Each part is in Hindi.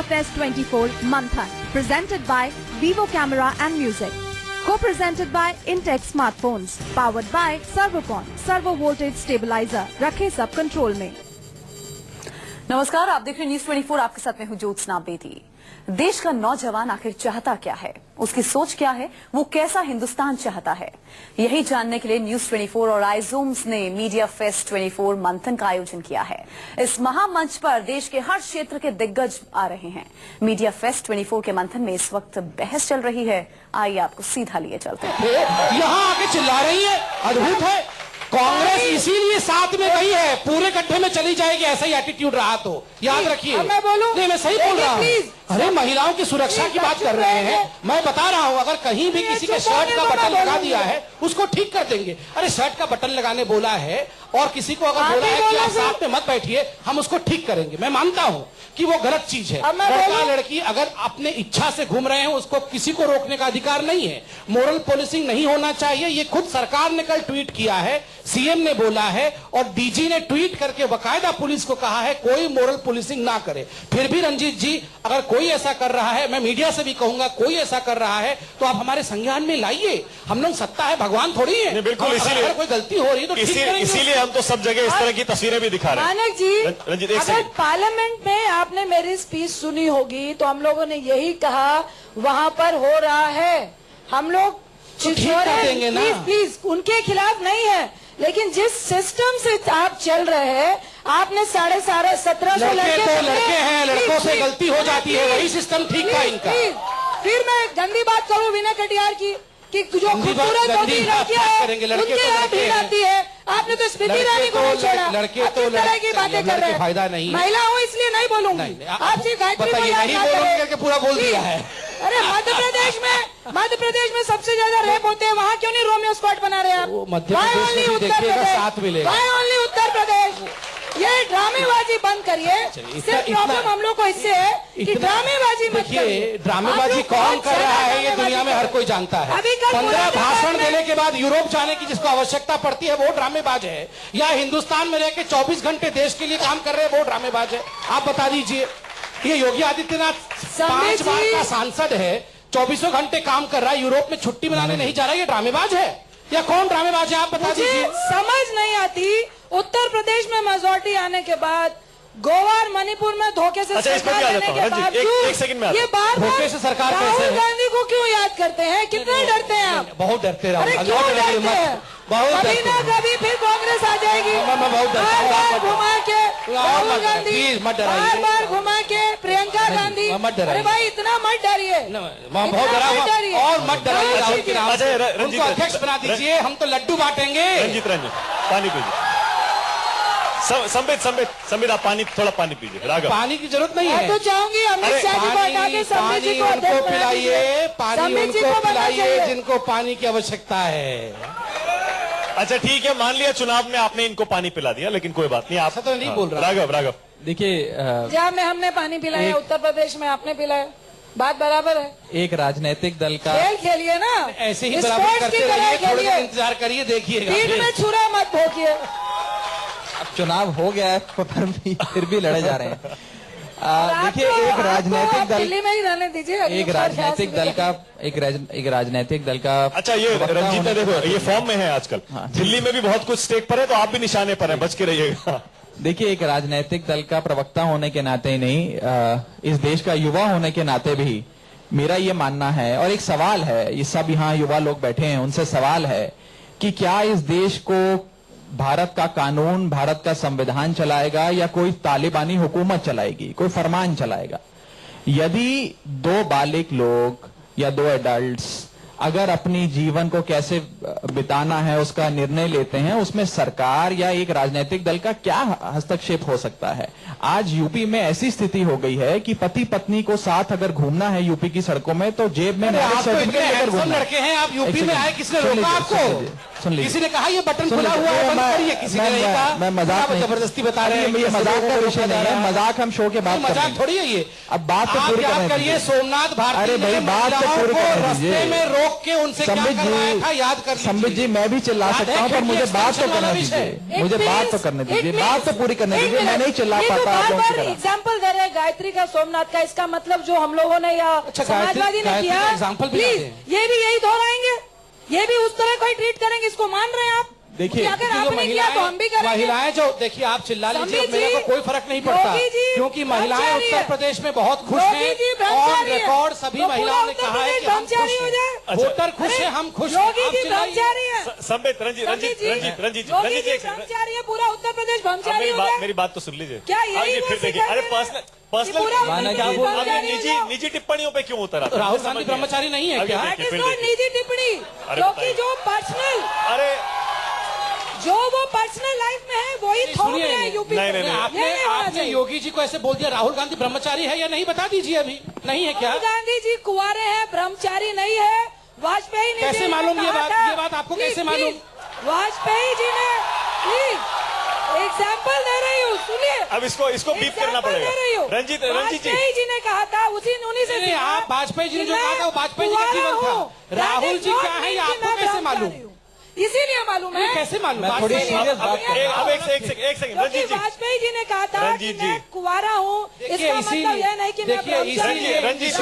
Media Fest 24 Manthan, presented by Vivo Camera and Music. Co-presented by Intech Smartphones, powered by Servocon, Servo Voltage Stabilizer, रखे सब कंट्रोल में। नमस्कार, आप देख रहे हैं न्यूज 24, आपके साथ में हूं ज्योत्सना बेदी। देश का नौजवान आखिर चाहता क्या है, उसकी सोच क्या है, वो कैसा हिंदुस्तान चाहता है, यही जानने के लिए न्यूज 24 और आईजूम्स ने मीडिया फेस्ट 24 मंथन का आयोजन किया है। इस महामंच पर देश के हर क्षेत्र के दिग्गज आ रहे हैं। मीडिया फेस्ट 24 के मंथन में इस वक्त बहस चल रही है। आइए आपको सीधा लिए चलते हैं। यहाँ आके चिल्ला रही है, अद्भुत है। कांग्रेस इसीलिए साथ में गई है, पूरे गड्ढे में चली जाएगी ऐसा ही एटीट्यूड रहा तो याद रखिए। मैं बोलूं? नहीं, मैं सही बोल रहा हूँ। अरे महिलाओं की सुरक्षा की बात कर रहे हैं, मैं बता रहा हूँ। अगर कहीं भी किसी के शर्ट का बटन लगा दिया है उसको ठीक कर देंगे। अरे शर्ट का बटन लगाने बोला है और किसी को अगर बोला है कि आप साथ में मत बैठिए, हम उसको ठीक करेंगे। मैं मानता हूँ कि वो गलत चीज है। लड़का लड़की अगर अपने इच्छा से घूम रहे हैं, उसको किसी को रोकने का अधिकार नहीं है। मोरल पुलिसिंग नहीं होना चाहिए। ये खुद सरकार ने कल ट्वीट किया है, सीएम ने बोला है और डीजी ने ट्वीट करके बाकायदा पुलिस को कहा है कोई मोरल पुलिसिंग ना करे। फिर भी रंजीत जी, अगर कोई ऐसा कर रहा है, मैं मीडिया से भी कहूंगा, कोई ऐसा कर रहा है तो आप हमारे संज्ञान में लाइए। हम लोग सत्ता है, भगवान थोड़ी है। बिल्कुल, इसीलिए अगर कोई गलती हो रही है तो इसीलिए हम तो सब जगह इस तरह की तस्वीरें भी दिखा रहे हैं। मानक जी, रंजीत, अगर पार्लियामेंट में आपने मेरी स्पीच सुनी होगी तो हम लोगों ने यही कहा वहाँ पर हो रहा है। हम लोग देंगे ना, प्लीज उनके खिलाफ नहीं है, लेकिन जिस सिस्टम से आप चल रहे हैं, आपने 1750 लड़के हैं, लड़कों से गलती हो जाती है, वही सिस्टम ठीक था इनका। फिर मैं गंदी बात करूं विनय कटियार की कि जो खूबसूरत लड़कियां हैं उनके यहाँ भीड़ आती है। आपने तो स्मृति ईरानी को नहीं छोड़ा। लड़के तो तरह की बातें कर रहे हैं। फायदा नहीं, महिला हूँ इसलिए नहीं बोलूंगी। आप सिर्फ गायत्री को याद ना करें। पूरा बोल दिया है। अरे मध्य प्रदेश में सबसे ज्यादा रेप होते हैं, वहाँ क्यों नहीं रोमियो स्क्वाड बना रहे आप? मध्य प्रदेश में देखिएगा, साथ मिलेगा। ओनली उत्तर प्रदेश। ये ड्रामेबाजी बंद करिए। सिर्फ प्रॉब्लम हम लोग को इससे है कि ड्रामेबाजी मत करिए। ड्रामेबाजी कौन कर रहा है ये दुनिया में हर कोई जानता है। 15 भाषण देने के बाद यूरोप जाने की जिसको आवश्यकता पड़ती है वो ड्रामेबाज है, या हिंदुस्तान में रह के 24 घंटे देश के लिए काम कर रहे हैं वो ड्रामेबाज है। आप बता दीजिए। ये योगी आदित्यनाथ 5 बार का सांसद है, 24 घंटे काम कर रहा है, यूरोप में छुट्टी मनाने नहीं जा रहा है, ये ड्रामेबाज है या कौन ड्रामेबाज है? आप बता दीजिए। समझ नहीं आती। उत्तर प्रदेश में मेजॉरिटी आने के बाद गोवा और मणिपुर में धोखे से सरकार लेने के बावजूद ये बार धोखे से सरकार राहुल गांधी को क्यों याद करते हैं? कितने डरते हैं आप? बहुत डरते अरे क्यों डरते हैं? कभी ना कभी फिर कांग्रेस आ जाएगी। बार घुमा के राहुल गांधी, बार घुमा के प्रियंका गांधी। अरे भाई इतना मत डरिए, बहुत डरा और मत डराइए। राहुल के नाम उनको अध्यक्ष बना दीजिए, हम तो लड्डू बांटेंगे। रंजीत पानी पीजिए। संबित आप थोड़ा पानी पीजिए। राघव, पानी की जरूरत नहीं है। मैं तो चाहूंगी अमित शाह जी को हटा के संबित जी को उनको पिलाइए, पानी उनको पिलाइए जिनको पानी की आवश्यकता है। अच्छा ठीक है, मान लिया चुनाव में आपने इनको पानी पिला दिया, लेकिन कोई बात नहीं। आप तो नहीं बोल रहा। राघव देखिए, पंजाब में हमने पानी पिलाया, उत्तर प्रदेश में आपने पिलाया, बात बराबर है। एक राजनीतिक दल का खेल खेलिए ना, ऐसे ही बराबर करते रहिए, थोड़ी देर इंतजार करिए, देखिएगा। पीठ में छुरा मत भोंकिए। अब चुनाव हो गया है पर फिर भी लड़े जा रहे हैं। देखिए, एक राजनीतिक दल, दिल्ली में ही रहने दीजिए। एक राजनीतिक दल का अच्छा, ये रंजीत देखो, ये फॉर्म में है आजकल। दिल्ली में भी बहुत कुछ स्टेक पर है, तो आप भी निशाने पर हैं, बच के रहिएगा। देखिए, एक राजनीतिक दल का प्रवक्ता होने के नाते ही नहीं, इस देश का युवा होने के नाते भी मेरा ये मानना है, और एक सवाल है, ये सब यहाँ युवा लोग बैठे हैं, उनसे सवाल है कि क्या इस देश को भारत का कानून, भारत का संविधान चलाएगा या कोई तालिबानी हुकूमत चलाएगी, कोई फरमान चलाएगा? यदि 2 बालिग लोग या 2 एडल्ट्स अगर अपनी जीवन को कैसे बिताना है उसका निर्णय लेते हैं, उसमें सरकार या एक राजनीतिक दल का क्या हस्तक्षेप हो सकता है? आज यूपी में ऐसी स्थिति हो गई है कि पति पत्नी को साथ अगर घूमना है यूपी की सड़कों में तो जेब में लड़के हैं। आप यूपी में आए, किसने रोका आपको? सुन लीजिए। किसी ने कहा ये बटन खुला हुआ है, बंद करिए, किसी ने नहीं कहा। मैं मजाक नहीं, जबरदस्ती बता रहे हैं, ये मजाक का विषय नहीं है, मजाक हम शो के बाद मजाक थोड़ी है ये। अब बात तो पूरी करिए। सोमनाथ भारती, अरे भाई बात तो पूरी करने दीजिए। रास्ते में रोक के उनसे क्या करवाया था याद कर लीजिए। संबित जी मैं भी चिल्ला सकता हूँ, पर मुझे बात तो करने दीजिए, मुझे बात तो करने दीजिए, बात तो पूरी करने दीजिए। मैं नहीं चिल्ला पाता आप लोगों की तरह। एग्जाम्पल दे रहे हैं गायत्री का, सोमनाथ का, इसका मतलब जो हम लोगों ने या समाजवादी ने किया, प्लीज ये भी यही दोहराएंगे, ये भी उस तरह कोई ट्रीट करेंगे, इसको मान रहे हैं आप? देखिए अगर आपने किया तो हम भी करेंगे। महिलाएं जो देखिए, आप चिल्ला लीजिए, मेरे को कोई फर्क नहीं पड़ता, क्योंकि महिलाएं उत्तर प्रदेश में बहुत खुश हैं। और रिकॉर्ड सभी महिलाओं ने कहा है कि हम खुश हैं, वोटर खुश है, हम खुश हैं। योगी जी ब्रह्मचारी है। संबित, रंजीत जी ब्रह्मचारी है, पूरा उत्तर प्रदेश ब्रह्मचारी हो गया। मेरी बात तो सुन लीजिए। क्या यही फिर देखिए, अरे पर्सनल निजी टिप्पणियों पे क्यों उतर आता? राहुल गांधी ब्रह्मचारी नहीं है क्या? निजी टिप्पणी, क्योंकि जो पर्सनल, अरे जो वो पर्सनल लाइफ में है वही थोप रहे हैं यूपी। नहीं, आपने योगी जी को ऐसे बोल दिया, राहुल गांधी ब्रह्मचारी है या नहीं बता दीजिए, अभी नहीं है क्या? राहुल गांधी जी कुंवारे हैं, ब्रह्मचारी नहीं है। वाजपेयी ने कैसे मालूम ये बात आपको कैसे मालूम? वाजपेयी जी ने, प्लीज एग्जाम्पल दे रही हूँ, सुनिए। अब इसको बीप करना पड़ेगा। रंजीत जी, वाजपेयी जी ने कहा था, उन्हीं से आप वाजपेयी जी ने जो कहा था वो वाजपेयी जी का जीवन था। राहुल जी क्या है ये आपको कैसे मालूम? इसीलिए मालूम है। कैसे मालूम? थोड़ी सीरियस बात कर रहा हूं। अब एक सेकंड रंजीत जी, वाजपेयी जी ने कहा था कि मैं कुंवारा हूँ, इसका मतलब यह नहीं कि मैं ब्रह्मचारी हूं। रंजीत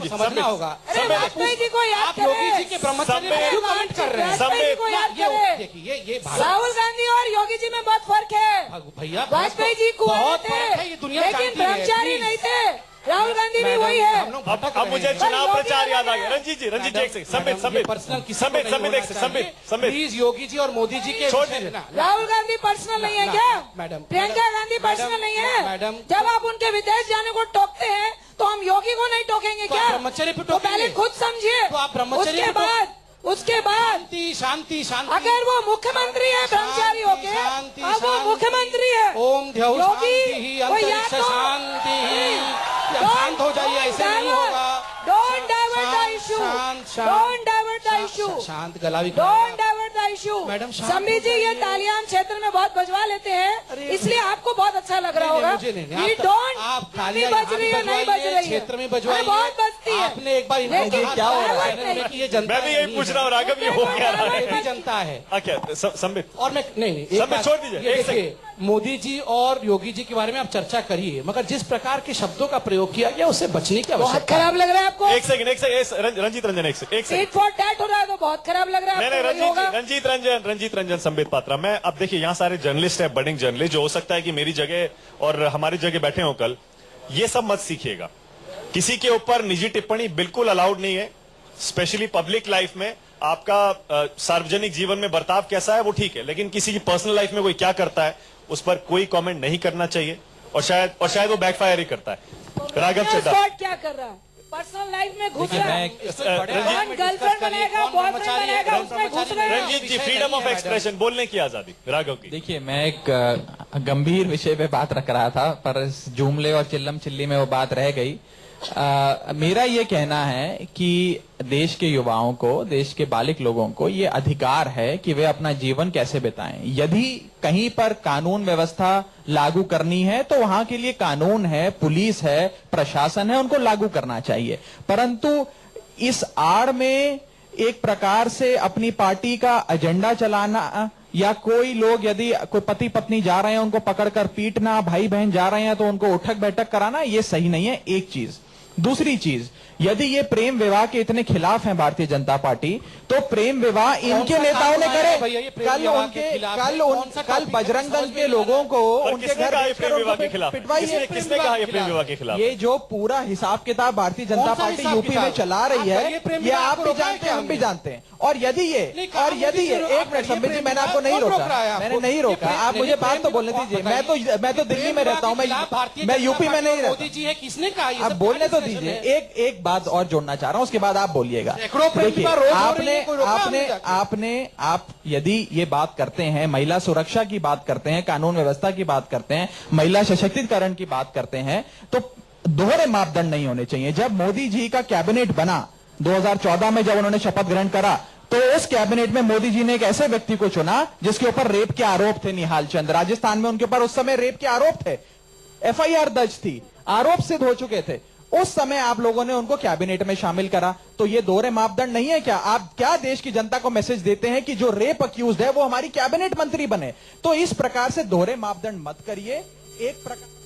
समझना होगा। वाजपेयी जी को याद आप योगी जी के ब्रह्मचारी पर क्यों कमेंट कर रहे हैं? वाजपेयी जी को याद करें। देखिए ये राहुल गांधी और योगी जी में बहुत फर्क है। भैया वाजपेयी जी कुंवारे थे, ये दुनिया लेकिन ब्रह्मचारी नहीं थे। राहुल गांधी भी वही है। अब मुझे चुनाव प्रचार याद आ गया। रंजीत जी एक सेकंड, संबित प्लीज योगी जी और मोदी जी के छोड़ दीजिए। राहुल गांधी पर्सनल नहीं है क्या? मैडम, प्रियंका गांधी पर्सनल नहीं है? मैडम, जब आप उनके विदेश जाने को टोकते हैं तो हम योगी को नहीं टोकेंगे क्या? ब्रह्मचर्य पे तो पहले खुद समझिए, तो आप ब्रह्मचर्य उसके बाद शांति अगर वो मुख्यमंत्री है ब्रह्मचारी होके, अब वो मुख्यमंत्री है। ओम ध्यान योगी शांत हो जाइए, ऐसे नहीं होगा। Don't divert the issue, don't divert the issue, शांत गला भी don't divert the issue. Madam Sambit ji ये तालियां क्षेत्र में बहुत बजवा लेते हैं, इसलिए आपको बहुत अच्छा लग रहा होगा। आप बज रही है, नहीं बज रही है, क्षेत्र में बजवाइए, बहुत बजती है। आपने एक बार क्या हो रहा है? ये जनता, मैं भी यही पूछ रहा हूँ राघव, ये हो क्या रहा है? जनता है क्या संबित? और मैं नहीं संबित छोड़ दीजिए। देखिए, मोदी जी और योगी जी के बारे में आप चर्चा करिए, मगर जिस प्रकार के शब्दों का प्रयोग किया गया उससे बचने की बहुत आवश्यकता खराब लग रहा है आपको। एक सेकंड रंजीत रंजन एक सेकंड ईट फॉर टैट हो रहा है तो बहुत खराब लग रहा है। नहीं रंजीत रंजन संबित पात्रा, मैं अब देखिए यहाँ सारे जर्नलिस्ट है, बडिंग जर्नलिस्ट, जो हो सकता है कि मेरी जगह और हमारी जगह बैठे हो कल, ये सब मत सीखिएगा। किसी के ऊपर निजी टिप्पणी बिल्कुल अलाउड नहीं है, स्पेशली पब्लिक लाइफ में। आपका सार्वजनिक जीवन में बर्ताव कैसा है वो ठीक है, लेकिन किसी की पर्सनल लाइफ में कोई क्या करता है उस पर कोई कमेंट नहीं करना चाहिए, और शायद वो बैकफायर ही करता है। राघव चड्ढा क्या कर रहा है? पर्सनल लाइफ में घुस रहा है, गर्लफ्रेंड बनेगा, बॉयफ्रेंड बनेगा, उसमें घुस रहे हैं। रंजीत जी, फ्रीडम ऑफ एक्सप्रेशन, बोलने की आजादी राघव की। देखिए मैं एक गंभीर विषय पे बात रख रहा था, पर इस जुमले और चिल्लम चिल्ली में वो बात रह गई। मेरा ये कहना है कि देश के युवाओं को, देश के बालिक लोगों को ये अधिकार है कि वे अपना जीवन कैसे बिताएं। यदि कहीं पर कानून व्यवस्था लागू करनी है तो वहां के लिए कानून है, पुलिस है, प्रशासन है, उनको लागू करना चाहिए। परंतु इस आड़ में एक प्रकार से अपनी पार्टी का एजेंडा चलाना, या कोई लोग यदि कोई पति पत्नी जा रहे हैं उनको पकड़कर पीटना, भाई बहन जा रहे हैं तो उनको उठक बैठक कराना, ये सही नहीं है। एक चीज। दूसरी चीज, यदि ये प्रेम विवाह के इतने खिलाफ हैं भारतीय जनता पार्टी, तो प्रेम विवाह इनके नेताओं ने करे। कल बजरंग दल के लोगों को उनके घर पिटवाइए। किसने कहा ये प्रेम विवाह के खिलाफ? ये जो पूरा हिसाब किताब भारतीय जनता पार्टी यूपी में चला रही है, ये आप भी जानते हैं, हम भी जानते हैं। और यदि ये एक मिनट संबित जी, मैंने आपको नहीं रोका, आप मुझे बात तो बोलने दीजिए। मैं तो दिल्ली में रहता हूँ, मैं यूपी में नहीं रहता। मोदी जी है, किसने कहा? आप बोलने तो दीजिए। एक बात और जोड़ना चाह रहा हूं, उसके बाद आप बोलिएगा। देखिए, आप यदि ये बात करते हैं, महिला सुरक्षा की बात करते हैं, कानून व्यवस्था की बात करते हैं, महिला सशक्तिकरण की बात करते हैं, तो दोहरे मापदंड नहीं होने चाहिए। जब मोदी जी का कैबिनेट बना 2014 में, जब उन्होंने शपथ ग्रहण करा, तो उस कैबिनेट में मोदी जी ने एक ऐसे व्यक्ति को चुना जिसके ऊपर रेप के आरोप थे। निहाल चंद, राजस्थान में उनके ऊपर उस समय रेप के आरोप थे, एफआईआर दर्ज थी, आरोप सिद्ध हो चुके थे। उस समय आप लोगों ने उनको कैबिनेट में शामिल करा। तो ये दोहरे मापदंड नहीं है क्या? आप क्या देश की जनता को मैसेज देते हैं कि जो रेप अक्यूज्ड है वो हमारी कैबिनेट मंत्री बने? तो इस प्रकार से दोहरे मापदंड मत करिए। एक प्रकार